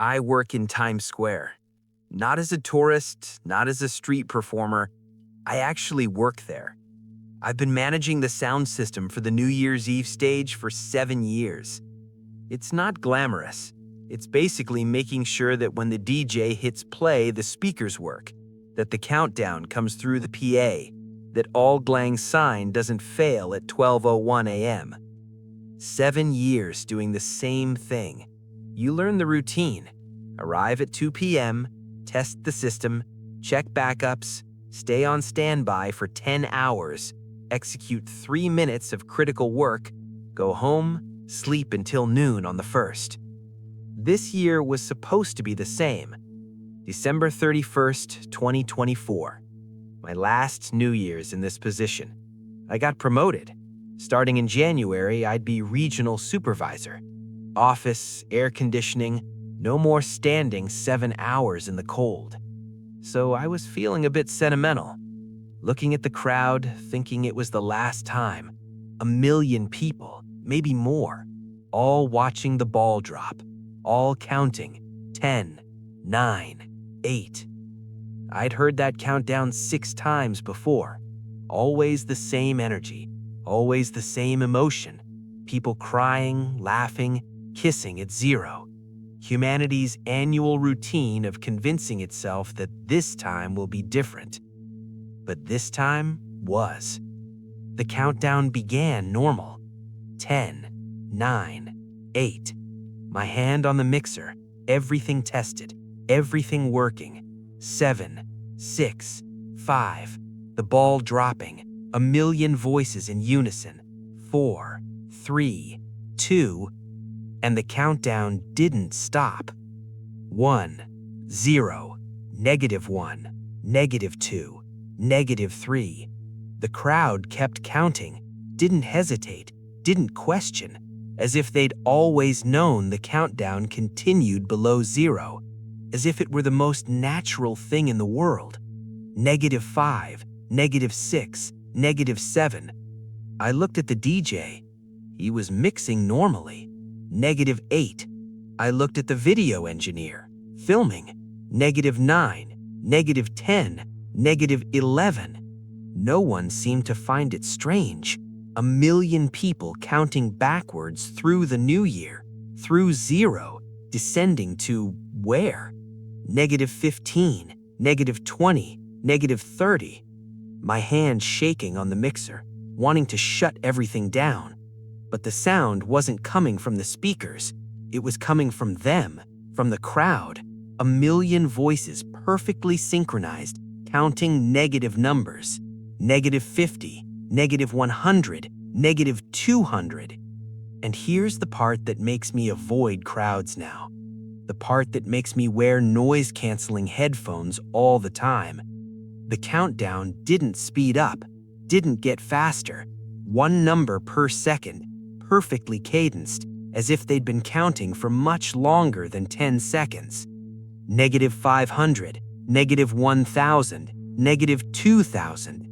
I work in Times Square. Not as a tourist, not as a street performer. I actually work there. I've been managing the sound system for the New Year's Eve stage for 7 years. It's not glamorous. It's basically making sure that when the DJ hits play, the speakers work, that the countdown comes through the PA, that Auld Lang Syne doesn't fail at 12:01 a.m. 7 years doing the same thing. You learn the routine. Arrive at 2 p.m., test the system, check backups, stay on standby for 10 hours, execute 3 minutes of critical work, go home, sleep until noon on the 1st. This year was supposed to be the same. December 31st, 2024. My last New Year's in this position. I got promoted. Starting in January, I'd be regional supervisor. Office, air conditioning, no more standing 7 hours in the cold. So I was feeling a bit sentimental. Looking at the crowd, thinking it was the last time. 1 million people, maybe more, all watching the ball drop, all counting 10, 9, 8. I'd heard that countdown 6 times before. Always the same energy, always the same emotion. People crying, laughing, kissing at 0. Humanity's annual routine of convincing itself that this time will be different. But this time was. The countdown began normal. 10, 9, 8. My hand on the mixer, everything tested, everything working. 7, 6, 5. The ball dropping, 1 million voices in unison. 4, 3, 2, and the countdown didn't stop. 1, 0, -1, -2, -3. The crowd kept counting, didn't hesitate, didn't question, as if they'd always known the countdown continued below 0, as if it were the most natural thing in the world. -5, -6, -7. I looked at the DJ. He was mixing normally. -8. I looked at the video engineer, filming. -9, -10, -11. No one seemed to find it strange. 1 million people counting backwards through the new year, through 0, descending to where? -15, -20, -30. My hand shaking on the mixer, wanting to shut everything down. But the sound wasn't coming from the speakers. It was coming from them, from the crowd. 1 million voices perfectly synchronized, counting negative numbers. -50, -100, -200. And here's the part that makes me avoid crowds now. The part that makes me wear noise-canceling headphones all the time. The countdown didn't speed up, didn't get faster. 1 number per second, perfectly cadenced, as if they'd been counting for much longer than 10 seconds. -500, -1000, -2000.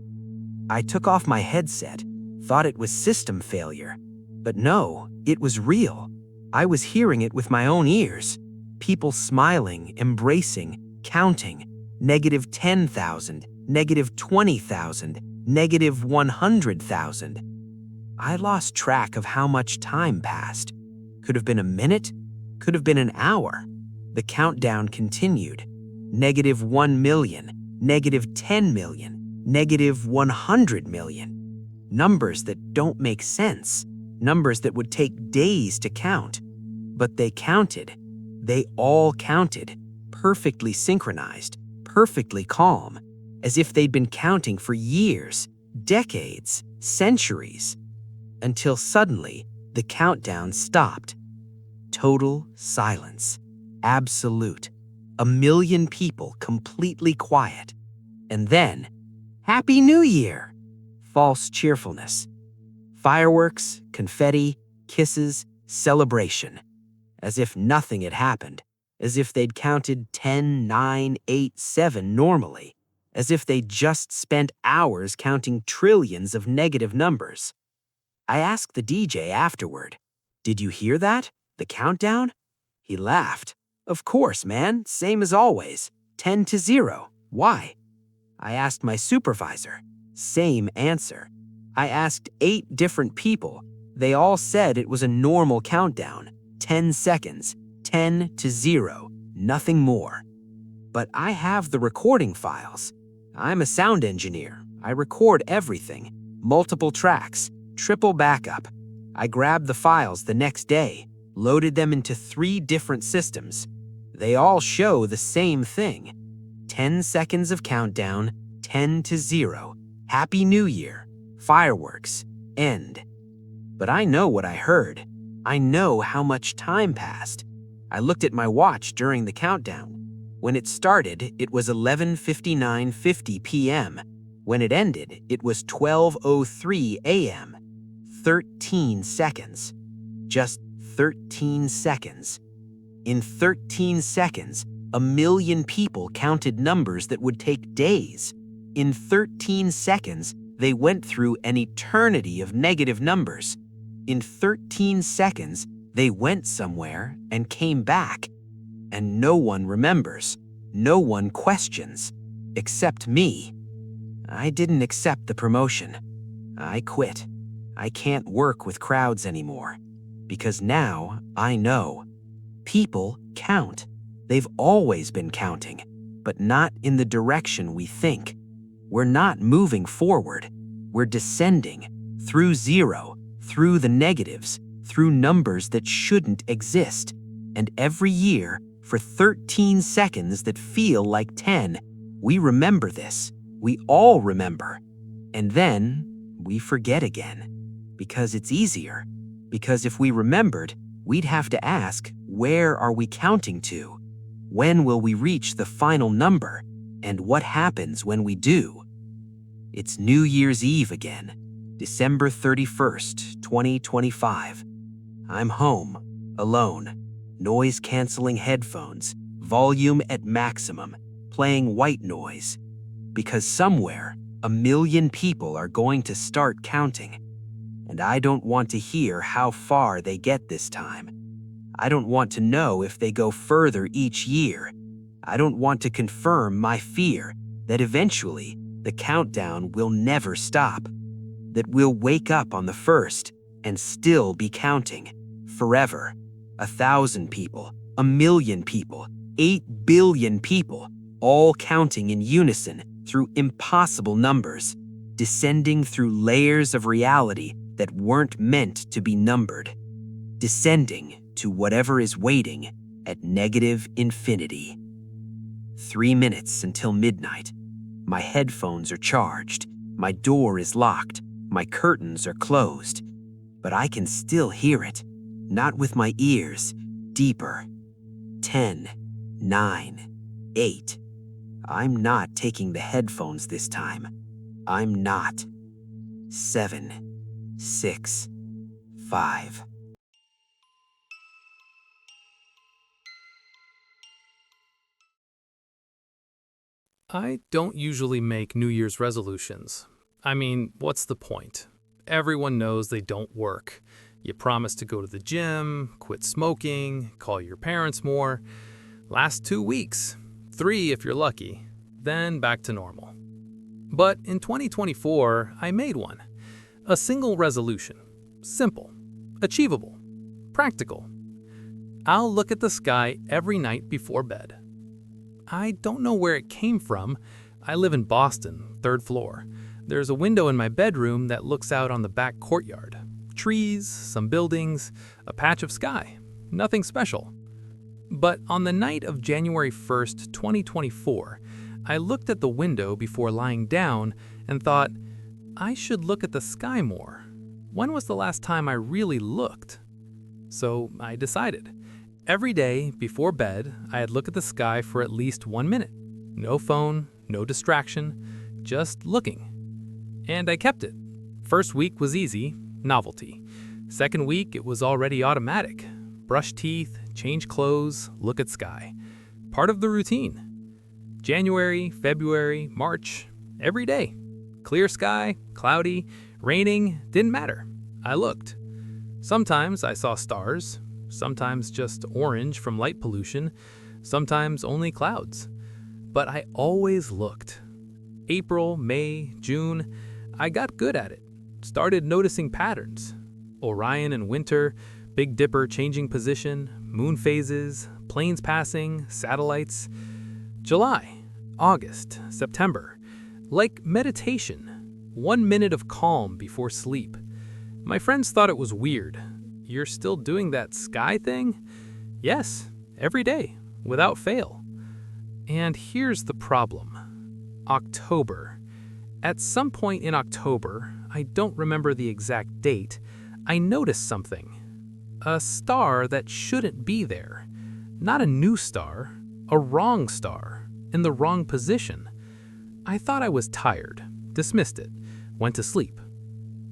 I took off my headset, thought it was system failure. But no, it was real. I was hearing it with my own ears. People smiling, embracing, counting. -10,000, -20,000, -100,000. I lost track of how much time passed. Could have been a minute, could have been an hour. The countdown continued. -1 million, -10 million, -100 million. Numbers that don't make sense, numbers that would take days to count. But they counted. They all counted, perfectly synchronized, perfectly calm, as if they'd been counting for years, decades, centuries. Until suddenly, the countdown stopped. Total silence. Absolute. 1 million people completely quiet. And then, Happy New Year! False cheerfulness. Fireworks, confetti, kisses, celebration. As if nothing had happened. As if they'd counted 10, 9, 8, 7 normally. As if they'd just spent hours counting trillions of negative numbers. I asked the DJ afterward, "Did you hear that? The countdown?" He laughed. Of course, man, same as always. 10 to 0. Why? I asked my supervisor. Same answer. I asked 8 different people. They all said it was a normal countdown. 10 seconds. 10 to 0. Nothing more. But I have the recording files. I'm a sound engineer. I record everything. Multiple tracks. Triple backup. I grabbed the files the next day, loaded them into 3 different systems. They all show the same thing. 10 seconds of countdown, 10 to 0. Happy New Year. Fireworks. End. But I know what I heard. I know how much time passed. I looked at my watch during the countdown. When it started, it was 11:59:50 p.m. When it ended, it was 12:03 a.m. 13 seconds. Just 13 seconds. In 13 seconds, 1 million people counted numbers that would take days. In 13 seconds, they went through an eternity of negative numbers. In 13 seconds, they went somewhere and came back. And no one remembers. No one questions. Except me. I didn't accept the promotion. I quit. I can't work with crowds anymore. Because now I know. People count. They've always been counting, but not in the direction we think. We're not moving forward. We're descending through 0, through the negatives, through numbers that shouldn't exist. And every year, for 13 seconds that feel like 10, we remember this. We all remember. And then we forget again. Because it's easier. Because if we remembered, we'd have to ask, where are we counting to? When will we reach the final number? And what happens when we do? It's New Year's Eve again, December 31st, 2025. I'm home, alone, noise-canceling headphones, volume at maximum, playing white noise. Because somewhere, 1 million people are going to start counting. And I don't want to hear how far they get this time. I don't want to know if they go further each year. I don't want to confirm my fear that eventually the countdown will never stop. That we'll wake up on the 1st and still be counting. Forever. 1,000 people, 1 million people, 8 billion people, all counting in unison through impossible numbers, descending through layers of reality that weren't meant to be numbered, descending to whatever is waiting at negative infinity. 3 minutes until midnight. My headphones are charged, my door is locked, my curtains are closed, but I can still hear it, not with my ears, deeper. 10, 9, 8. I'm not taking the headphones this time. I'm not. 7, 6, 5. I don't usually make New Year's resolutions. I mean, what's the point? Everyone knows they don't work. You promise to go to the gym, quit smoking, call your parents more. Last 2 weeks, 3 if you're lucky, then back to normal. But in 2024, I made one. A single resolution. Simple, achievable, practical. I'll look at the sky every night before bed. I don't know where it came from. I live in Boston, 3rd floor. There's a window in my bedroom that looks out on the back courtyard. Trees, some buildings, a patch of sky. Nothing special. But on the night of January 1st, 2024, I looked at the window before lying down and thought, I should look at the sky more. When was the last time I really looked? So I decided. Every day before bed, I'd look at the sky for at least 1 minute. No phone, no distraction, just looking. And I kept it. First week was easy, novelty. Second week, it was already automatic. Brush teeth, change clothes, look at sky. Part of the routine. January, February, March, every day. Clear sky, cloudy, raining, didn't matter. I looked. Sometimes I saw stars, sometimes just orange from light pollution, sometimes only clouds. But I always looked. April, May, June, I got good at it. Started noticing patterns. Orion in winter, Big Dipper changing position, moon phases, planes passing, satellites. July, August, September. Like meditation. 1 minute of calm before sleep. My friends thought it was weird. You're still doing that sky thing? Yes, every day, without fail. And here's the problem. October. At some point in October, I don't remember the exact date, I noticed something. A star that shouldn't be there. Not a new star, a wrong star, in the wrong position. I thought I was tired, dismissed it, went to sleep.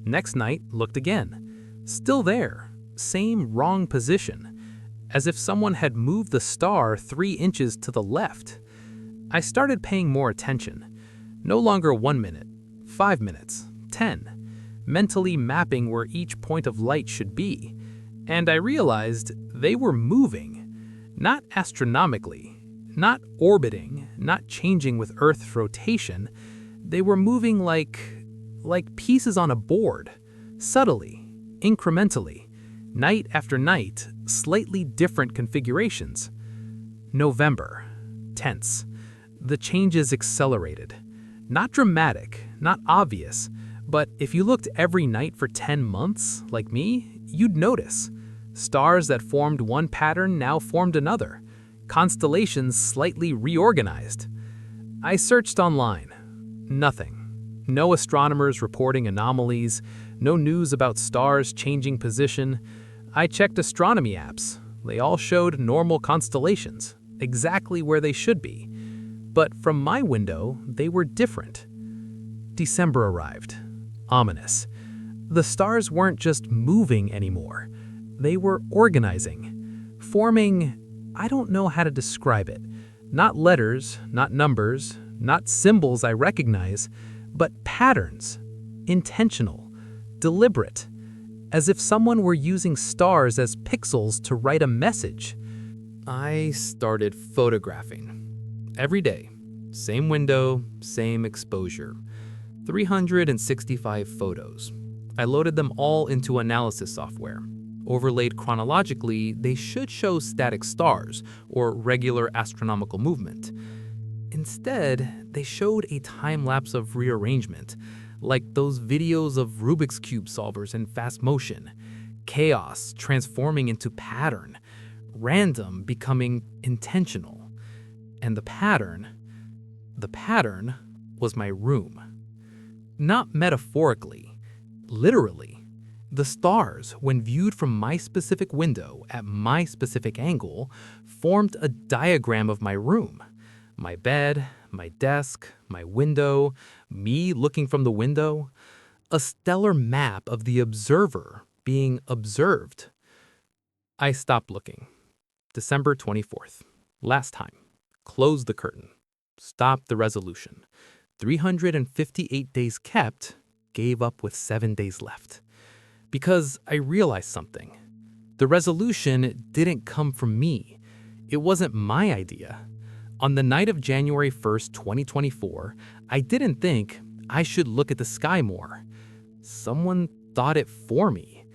Next night, looked again. Still there, same wrong position, as if someone had moved the star 3 inches to the left. I started paying more attention. No longer 1 minute, 5 minutes, 10, mentally mapping where each point of light should be. And I realized they were moving, not astronomically, not orbiting, not changing with Earth's rotation. They were moving like pieces on a board, subtly, incrementally, night after night, slightly different configurations. November, tense. The changes accelerated. Not dramatic, not obvious, but if you looked every night for 10 months, like me, you'd notice. Stars that formed one pattern now formed another. Constellations slightly reorganized. I searched online. Nothing. No astronomers reporting anomalies, no news about stars changing position. I checked astronomy apps. They all showed normal constellations, exactly where they should be. But from my window, they were different. December arrived. Ominous. The stars weren't just moving anymore. They were organizing, forming, I don't know how to describe it. Not letters, not numbers, not symbols I recognize, but patterns. Intentional, deliberate, as if someone were using stars as pixels to write a message. I started photographing. Every day, same window, same exposure. 365 photos. I loaded them all into analysis software. Overlaid chronologically, they should show static stars or regular astronomical movement. Instead, they showed a time-lapse of rearrangement, like those videos of Rubik's Cube solvers in fast motion. Chaos transforming into pattern. Random becoming intentional. And the pattern was my room. Not metaphorically, literally. The stars, when viewed from my specific window at my specific angle, formed a diagram of my room. My bed, my desk, my window, me looking from the window. A stellar map of the observer being observed. I stopped looking. December 24th. Last time. Closed the curtain. Stopped the resolution. 358 days kept, gave up with 7 days left. Because I realized something. The resolution didn't come from me. It wasn't my idea. On the night of January 1st, 2024, I didn't think I should look at the sky more. Someone thought it for me.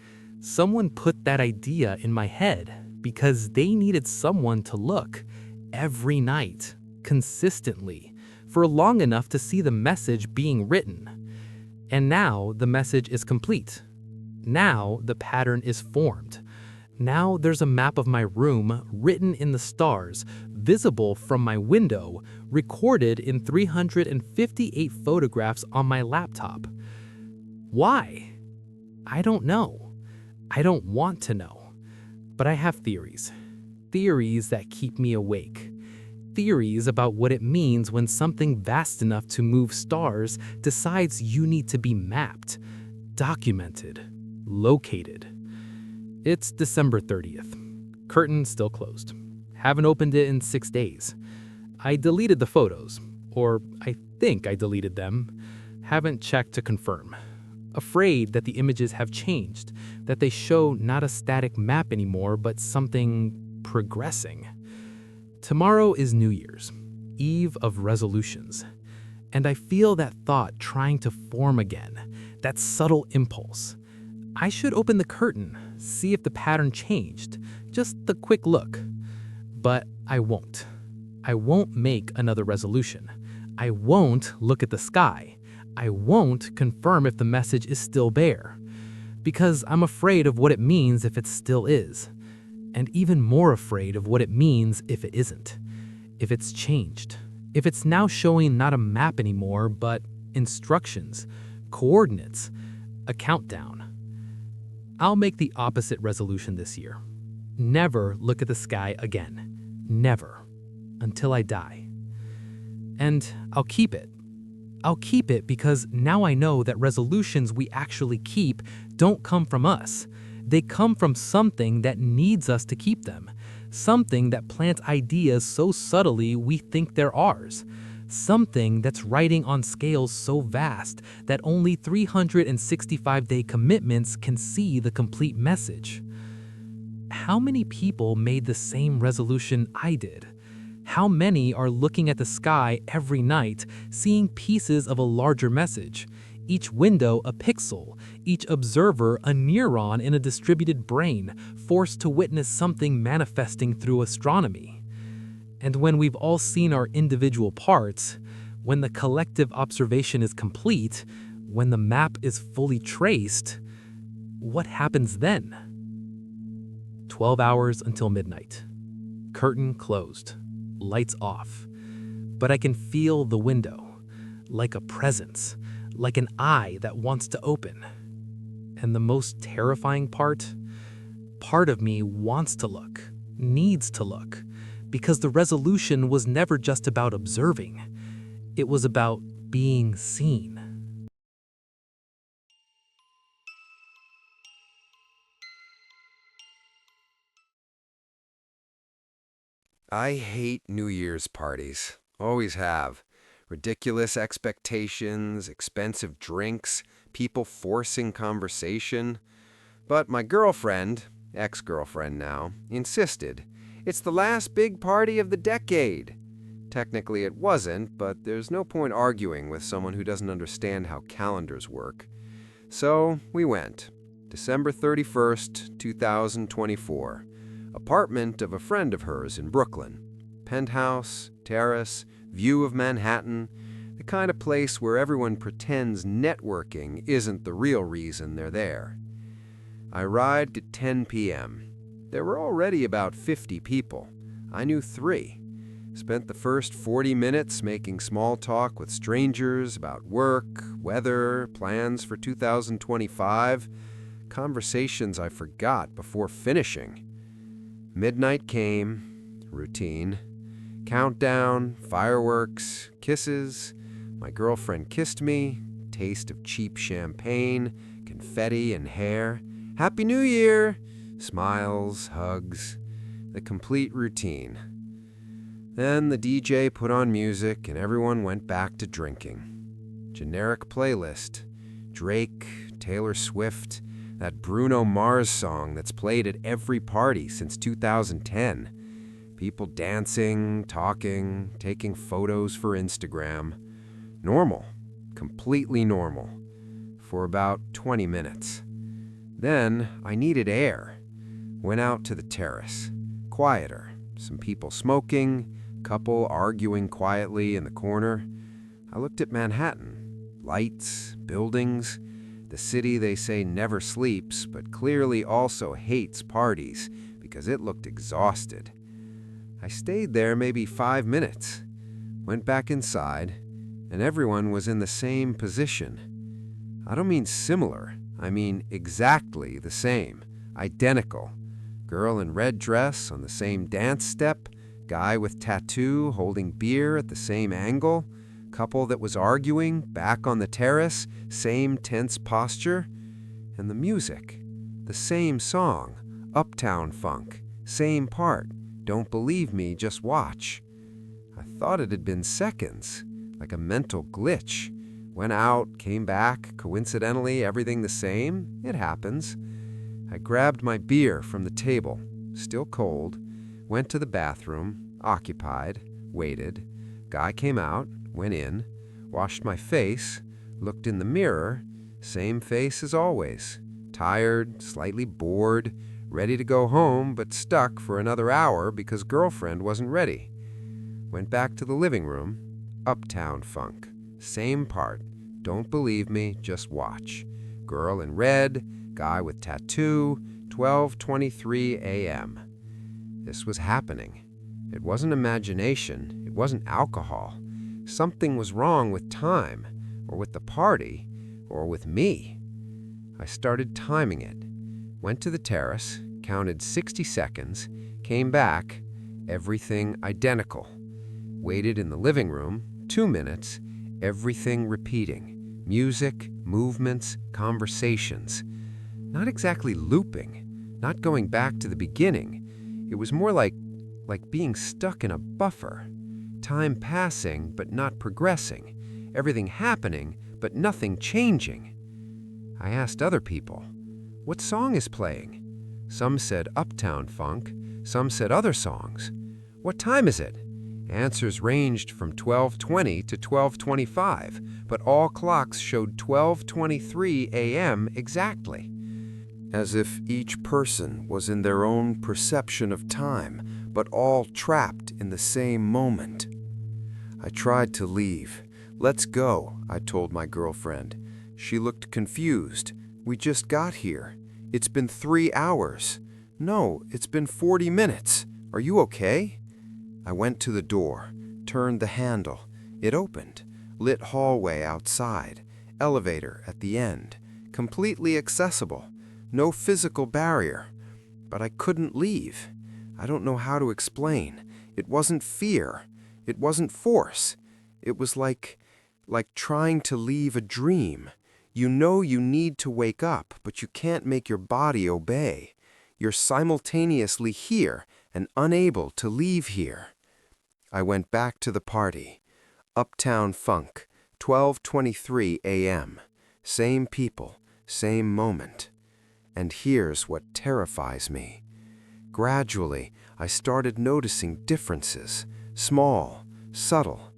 Someone put that idea in my head because they needed someone to look every night, consistently, for long enough to see the message being written. And now the message is complete. Now the pattern is formed. Now there's a map of my room written in the stars, visible from my window, recorded in 358 photographs on my laptop. Why? I don't know. I don't want to know. But I have theories. Theories that keep me awake. Theories about what it means when something vast enough to move stars decides you need to be mapped, documented, located. It's December 30th. Curtain still closed. Haven't opened it in 6 days. I deleted the photos, or I think I deleted them. Haven't checked to confirm. afraid that the images have changed, that they show not a static map anymore, but something progressing. Tomorrow is New Year's, Eve of resolutions. And I feel that thought trying to form again, that subtle impulse. I should open the curtain, see if the pattern changed, just a quick look. But I won't. I won't make another resolution. I won't look at the sky. I won't confirm if the message is still there. Because I'm afraid of what it means if it still is. And even more afraid of what it means if it isn't. If it's changed. If it's now showing not a map anymore, but instructions, coordinates, a countdown. I'll make the opposite resolution this year. Never look at the sky again. Never. Until I die. And I'll keep it. I'll keep it because now I know that resolutions we actually keep don't come from us. They come from something that needs us to keep them. Something that plants ideas so subtly we think they're ours. Something that's writing on scales so vast that only 365-day commitments can see the complete message. How many people made the same resolution I did? How many are looking at the sky every night, seeing pieces of a larger message? Each window a pixel, each observer a neuron in a distributed brain, forced to witness something manifesting through astronomy. And when we've all seen our individual parts, when the collective observation is complete, when the map is fully traced, what happens then? 12 hours until midnight. Curtain closed. Lights off. But I can feel the window, like a presence, like an eye that wants to open. And the most terrifying part of me wants to look, needs to look, because the resolution was never just about observing. It was about being seen. I hate New Year's parties. Always have. Ridiculous expectations, expensive drinks, people forcing conversation. But my girlfriend, ex-girlfriend now, insisted. It's the last big party of the decade. Technically it wasn't, but there's no point arguing with someone who doesn't understand how calendars work. So we went. December 31st, 2024. Apartment of a friend of hers in Brooklyn. Penthouse, terrace, view of Manhattan, the kind of place where everyone pretends networking isn't the real reason they're there. I arrived at 10 p.m. There were already about 50 people. I knew 3. Spent the first 40 minutes making small talk with strangers about work, weather, plans for 2025, conversations I forgot before finishing. Midnight came, routine. Countdown, fireworks, kisses. My girlfriend kissed me, taste of cheap champagne, confetti and hair. Happy New Year! Smiles, hugs, the complete routine. Then the DJ put on music and everyone went back to drinking. Generic playlist. Drake, Taylor Swift, that Bruno Mars song that's played at every party since 2010. People dancing, talking, taking photos for Instagram. Normal. Completely normal. For about 20 minutes. Then I needed air. Went out to the terrace. Quieter. Some people smoking, couple arguing quietly in the corner. I looked at Manhattan. Lights, buildings. The city they say never sleeps, but clearly also hates parties because it looked exhausted. I stayed there maybe 5 minutes, went back inside, and everyone was in the same position. I don't mean similar, I mean exactly the same, identical. Girl in red dress on the same dance step, guy with tattoo holding beer at the same angle, couple that was arguing, back on the terrace, same tense posture. And the music, the same song, Uptown Funk, same part, don't believe me, just watch. I thought it had been seconds, like a mental glitch, Went out, came back, coincidentally, everything the same. It happens. I grabbed my beer from the table, still cold, went to the bathroom, occupied, waited. Guy came out, went in, washed my face, looked in the mirror, same face as always. Tired, slightly bored, ready to go home, but stuck for another hour because girlfriend wasn't ready. Went back to the living room, Uptown Funk. Same part. Don't believe me, just watch. Girl in red, guy with tattoo, 12:23 a.m. This was happening. It wasn't imagination, it wasn't alcohol. Something was wrong with time, or with the party, or with me. I started timing it. Went to the terrace, counted 60 seconds, came back, everything identical. Waited in the living room, 2 minutes, everything repeating. Music, movements, conversations. Not exactly looping, not going back to the beginning. It was more like being stuck in a buffer. Time passing, but not progressing. Everything happening, but nothing changing. I asked other people, what song is playing? Some said Uptown Funk, some said other songs. What time is it? Answers ranged from 12:20 to 12:25, but all clocks showed 12:23 a.m. exactly. As if each person was in their own perception of time, but all trapped in the same moment. I tried to leave. Let's go, I told my girlfriend. She looked confused. We just got here. It's been 3 hours. No, it's been 40 minutes. Are you okay? I went to the door, turned the handle. It opened. Lit hallway outside. Elevator at the end. Completely accessible. No physical barrier. But I couldn't leave. I don't know how to explain. It wasn't fear. It wasn't force. It was like trying to leave a dream. You know you need to wake up, but you can't make your body obey. You're simultaneously here and unable to leave here. I went back to the party. Uptown Funk, 12:23 a.m. Same people, same moment. And here's what terrifies me. Gradually, I started noticing differences, small, subtle.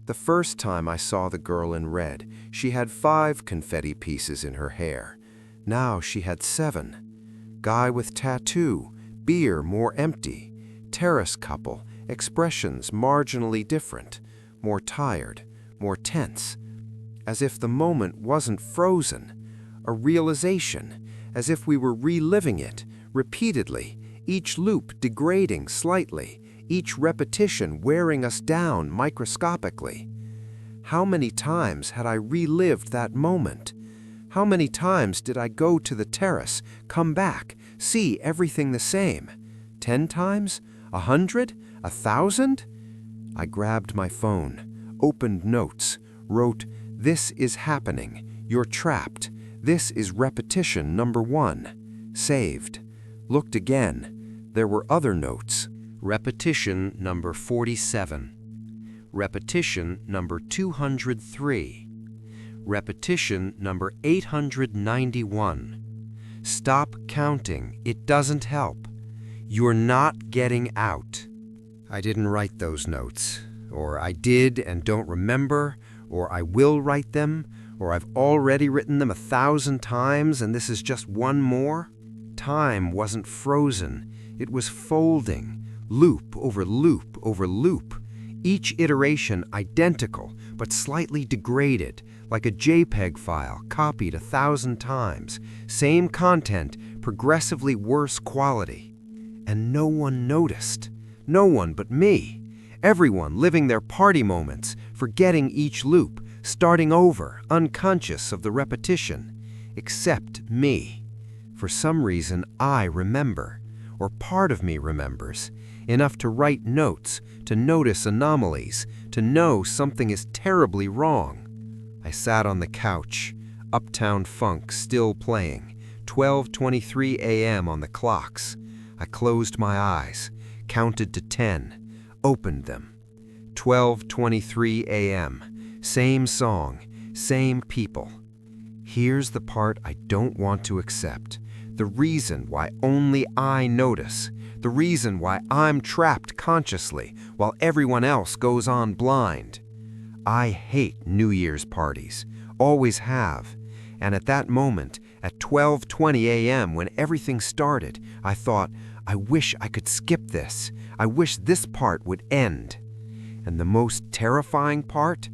The first time I saw the girl in red, she had 5 confetti pieces in her hair. Now she had 7. Guy with tattoo, beer more empty. Terrace couple, expressions marginally different. More tired, more tense. As if the moment wasn't frozen. A realization, as if we were reliving it, repeatedly, each loop degrading slightly, each repetition wearing us down microscopically. How many times had I relived that moment? How many times did I go to the terrace, come back, see everything the same? 10 times? 100? 1,000? I grabbed my phone, opened notes, wrote, "This is happening. You're trapped. This is repetition number 1. Saved. Looked again. There were other notes. Repetition number 47. Repetition number 203. Repetition number 891. Stop counting. It doesn't help. You're not getting out." I didn't write those notes. Or I did and don't remember. Or I will write them. Or I've already written them 1,000 times and this is just one more. Time wasn't frozen. It was folding. Loop over loop over loop. Each iteration identical, but slightly degraded, like a JPEG file copied 1,000 times. Same content, progressively worse quality. And no one noticed. No one but me. Everyone living their party moments, forgetting each loop, starting over, unconscious of the repetition. Except me. For some reason, I remember, or part of me remembers, enough to write notes, to notice anomalies, to know something is terribly wrong. I sat on the couch, Uptown Funk still playing, 12:23 a.m. on the clocks. I closed my eyes, counted to 10, opened them. 12:23 a.m., same song, same people. Here's the part I don't want to accept. The reason why only I notice. The reason why I'm trapped consciously while everyone else goes on blind. I hate New Year's parties. Always have. And at that moment, at 12:20 a.m. when everything started, I thought, I wish I could skip this. I wish this part would end. And the most terrifying part?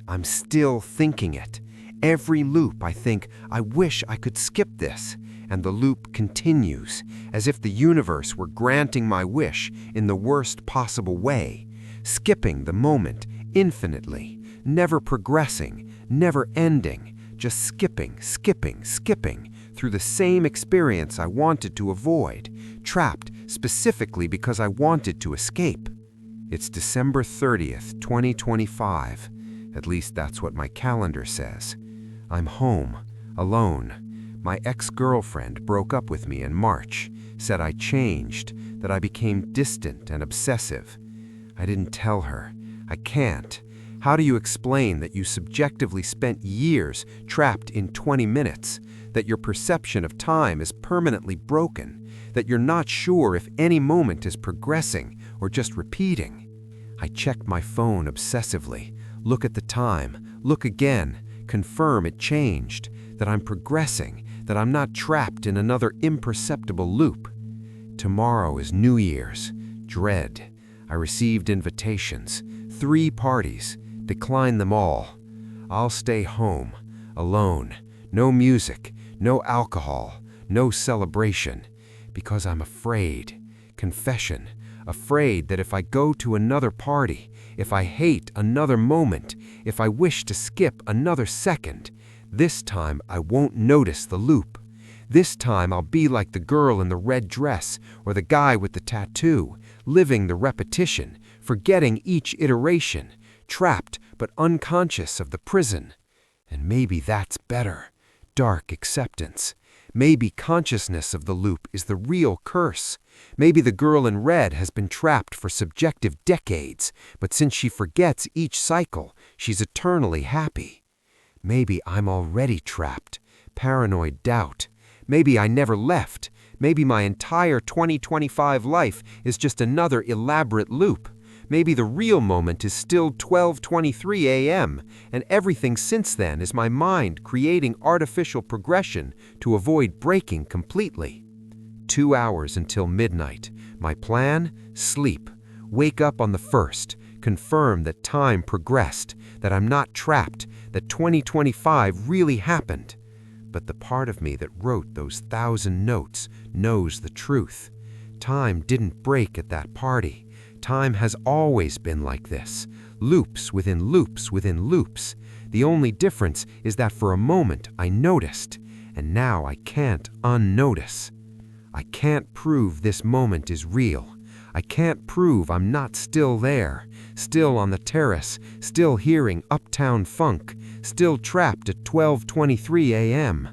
I'm still thinking it. Every loop I think, I wish I could skip this. And the loop continues, as if the universe were granting my wish in the worst possible way, skipping the moment infinitely, never progressing, never ending, just skipping, skipping, skipping through the same experience I wanted to avoid, trapped specifically because I wanted to escape. It's December 30th, 2025. At least that's what my calendar says. I'm home, alone. My ex-girlfriend broke up with me in March, said I changed, that I became distant and obsessive. I didn't tell her. I can't. How do you explain that you subjectively spent years trapped in 20 minutes, that your perception of time is permanently broken, that you're not sure if any moment is progressing or just repeating? I check my phone obsessively, look at the time, look again, confirm it changed, that I'm progressing, that I'm not trapped in another imperceptible loop. Tomorrow is New Year's. Dread. I received invitations. 3 parties. Declined them all. I'll stay home, alone. No music, no alcohol, no celebration. Because I'm afraid. Confession. Afraid that if I go to another party, if I hate another moment, if I wish to skip another second, this time I won't notice the loop. This time I'll be like the girl in the red dress or the guy with the tattoo, living the repetition, forgetting each iteration, trapped but unconscious of the prison. And maybe that's better. Dark acceptance. Maybe consciousness of the loop is the real curse. Maybe the girl in red has been trapped for subjective decades, but since she forgets each cycle, she's eternally happy. Maybe I'm already trapped. Paranoid doubt. Maybe I never left. Maybe my entire 2025 life is just another elaborate loop. Maybe the real moment is still 12:23 a.m., and everything since then is my mind creating artificial progression to avoid breaking completely. 2 hours until midnight. My plan? Sleep. Wake up on the 1st. Confirm that time progressed, that I'm not trapped, that 2025 really happened. But the part of me that wrote those 1,000 notes knows the truth. Time didn't break at that party. Time has always been like this. Loops within loops within loops. The only difference is that for a moment I noticed, and now I can't unnotice. I can't prove this moment is real. I can't prove I'm not still there, still on the terrace, still hearing Uptown Funk, still trapped at 12:23 a.m.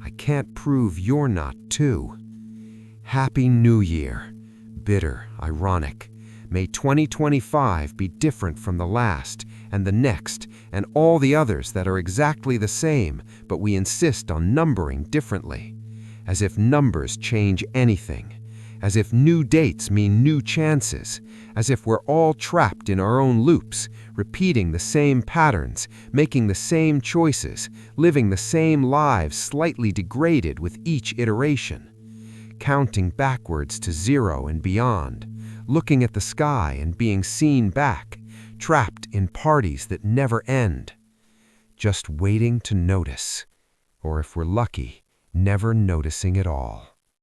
I can't prove you're not too. Happy New Year. Bitter, ironic. May 2025 be different from the last, and the next, and all the others that are exactly the same, but we insist on numbering differently. As if numbers change anything. As if new dates mean new chances. As if we're all trapped in our own loops, repeating the same patterns, making the same choices, living the same lives slightly degraded with each iteration. Counting backwards to 0 and beyond. Looking at the sky and being seen back, trapped in parties that never end. Just waiting to notice. Or if we're lucky, never noticing at all.